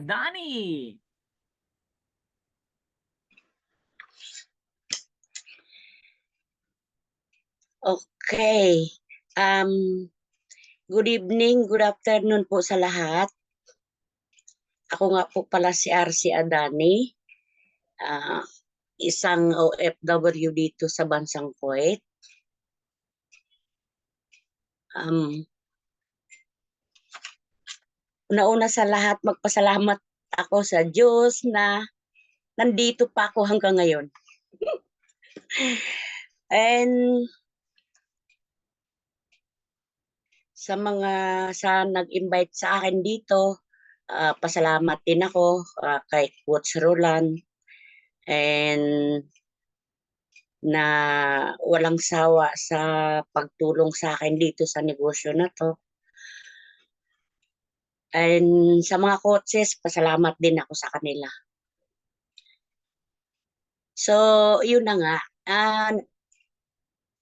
Danny. Okay. Good evening, good afternoon po sa lahat. Ako nga po pala si RC Adani, isang OFW dito sa bansang Kuwait. Una-una sa lahat, magpasalamat ako sa Diyos na nandito pa ako hanggang ngayon. And sa nag-invite sa akin dito, pasalamat din ako kay Coach Roland and na walang sawa sa pagtulong sa akin dito sa negosyo na to. And sa mga coaches, pasalamat din ako sa kanila. So, yun na nga.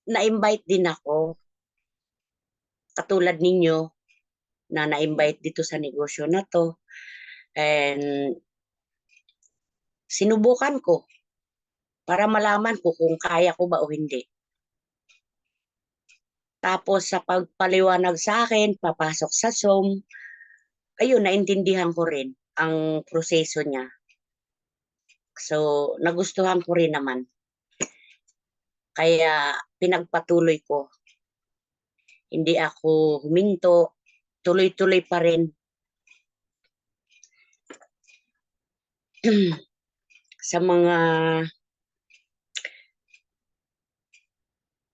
Na-invite din ako, katulad ninyo, na na-invite dito sa negosyo na to. And sinubukan ko para malaman ko kung kaya ko ba o hindi. Tapos sa pagpaliwanag sa akin, papasok sa Zoom, ayun, naintindihan ko rin ang proseso niya. So, nagustuhan ko rin naman. Kaya pinagpatuloy ko. Hindi ako huminto, tuloy-tuloy pa rin. Sa mga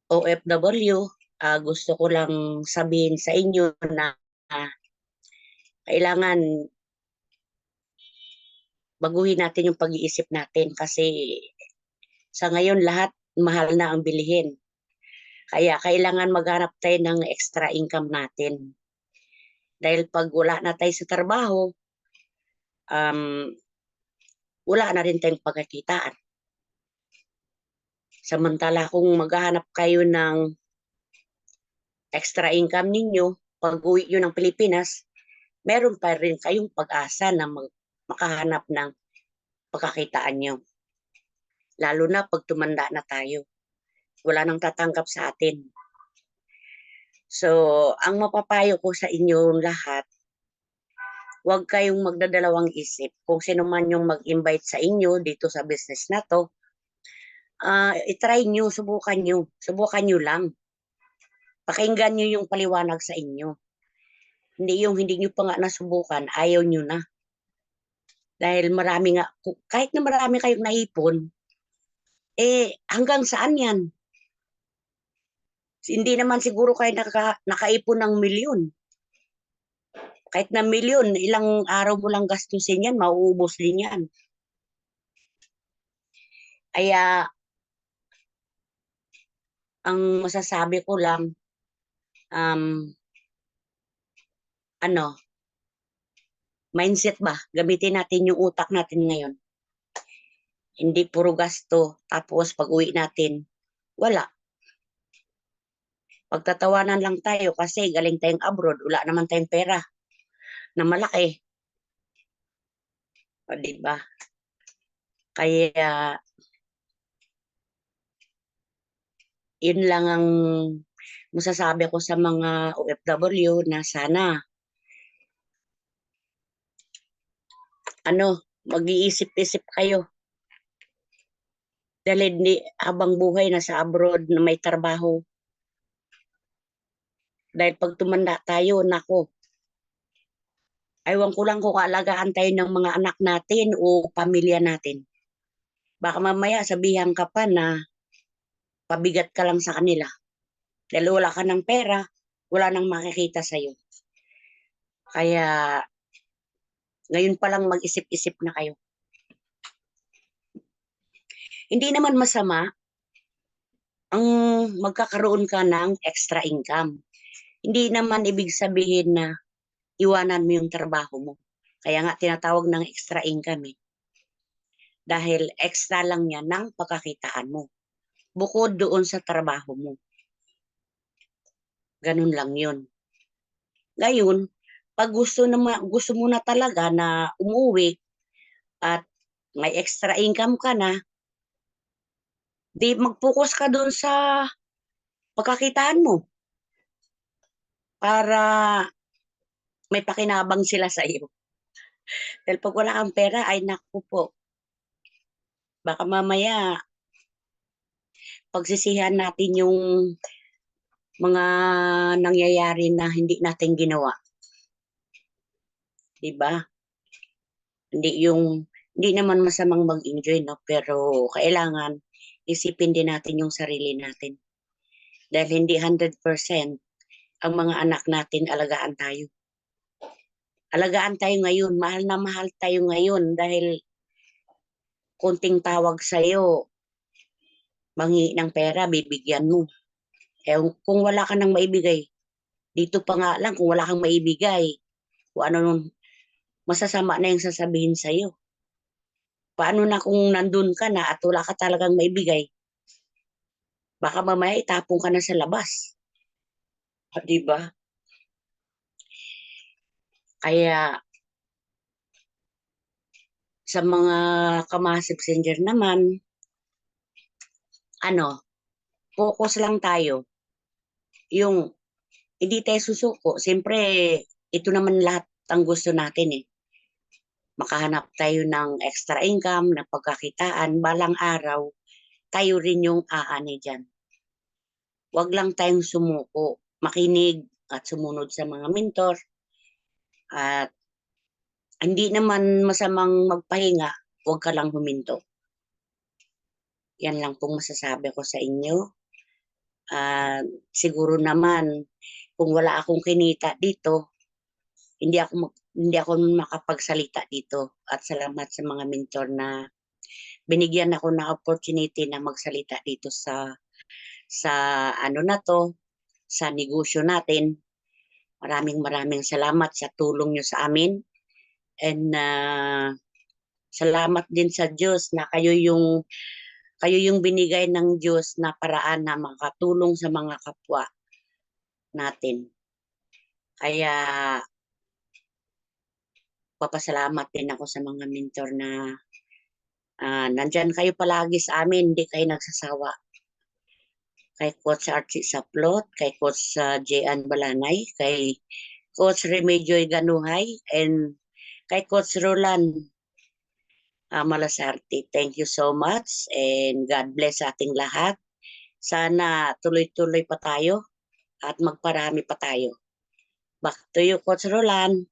OFW, gusto ko lang sabihin sa inyo na kailangan baguhin natin yung pag-iisip natin kasi sa ngayon lahat mahal na ang bilihin. Kaya kailangan maghanap tayo ng extra income natin. Dahil pag wala na tayo sa trabaho, wala na rin tayong pagkakitaan. Samantala kung maghahanap kayo ng extra income ninyo, pag uwi nyo ng Pilipinas, meron pa rin kayong pag-asa na makahanap ng pagkakitaan nyo. Lalo na pag tumanda na tayo. Wala nang tatanggap sa atin. So, ang mapapayo ko sa inyo lahat, huwag kayong magdadalawang isip. Kung sino man yung mag-invite sa inyo dito sa business na to, itry nyo, subukan nyo lang. Pakinggan nyo yung paliwanag sa inyo. Hindi yung hindi nyo pa nga nasubukan, ayaw nyo na. Dahil marami nga, kahit na marami kayong naipon, hanggang saan yan? Hindi naman siguro kayo nakaipon ng milyon. Kahit na milyon, ilang araw mo lang gastusin yan, mauubos din yan. Kaya, ang masasabi ko lang, mindset ba? Gamitin natin yung utak natin ngayon. Hindi puro gasto, tapos pag uwi natin, wala. Pagtatawanan lang tayo kasi galing tayong abroad, wala naman tayong pera na malaki. O, diba? Kaya, yun lang ang masasabi ko sa mga OFW na sana mag-iisip-isip kayo. Dahil hindi habang buhay na sa abroad na may trabaho. Dahil pag tumanda tayo, nako, aywan ko lang kung kaalagaan tayo ng mga anak natin o pamilya natin. Baka mamaya sabihan ka pa na pabigat ka lang sa kanila. Dahil wala ka ng pera, wala nang makikita sa'yo. Kaya, ngayon pa lang mag-isip-isip na kayo. Hindi naman masama ang magkakaroon ka ng extra income. Hindi naman ibig sabihin na iwanan mo yung trabaho mo. Kaya nga tinatawag ng extra income . Dahil extra lang yan ng pagkakitaan mo. Bukod doon sa trabaho mo. Ganun lang yun. Ngayon, Pag gusto mo na talaga na umuwi at may extra income ka na, di mag-focus ka doon sa pagkakitaan mo para may pakinabang sila sa iyo. Dahil pag wala kang pera, ay naku po, baka mamaya pagsisihan natin yung mga nangyayari na hindi natin ginawa. Diba? Hindi naman masamang mag-enjoy, no? Pero kailangan isipin din natin yung sarili natin. Dahil hindi 100% ang mga anak natin alagaan tayo. Alagaan tayo ngayon, mahal na mahal tayo ngayon dahil konting tawag sa'yo, mangi ng pera, bibigyan mo. Eh, kung wala ka nang maibigay, dito pa nga lang, kung wala kang maibigay, kung ano nun, masasama na yung sasabihin sa'yo. Paano na kung nandun ka na at wala ka talagang maibigay? Baka mamaya itapon ka na sa labas. Di ba? Kaya sa mga kamasip messenger naman, focus lang tayo. Yung hindi tayo susuko. Siyempre, ito naman lahat ang gusto natin eh. Makahanap tayo ng extra income, ng pagkakitaan, balang araw, tayo rin yung aani dyan. Huwag lang tayong sumuko, makinig at sumunod sa mga mentor. At hindi naman masamang magpahinga, huwag ka lang huminto. Yan lang pong masasabi ko sa inyo. Siguro naman, kung wala akong kinita dito, hindi ako makapagsalita dito. At salamat sa mga mentor na binigyan ako ng opportunity na magsalita dito sa ano na to, sa negosyo natin. Maraming salamat sa tulong nyo sa amin. And salamat din sa Diyos na kayo yung binigay ng Diyos na paraan na makatulong sa mga kapwa natin. Kaya papasalamat din ako sa mga mentor na nandyan kayo palagi sa amin, hindi kayo nagsasawa. Kay Coach Archie Saplot, kay Coach Jean Balanay, kay Coach Remedioy Ganuhay, and kay Coach Roland Malasarte. Thank you so much and God bless sa ating lahat. Sana tuloy-tuloy pa tayo at magparami pa tayo. Back to you, Coach Roland.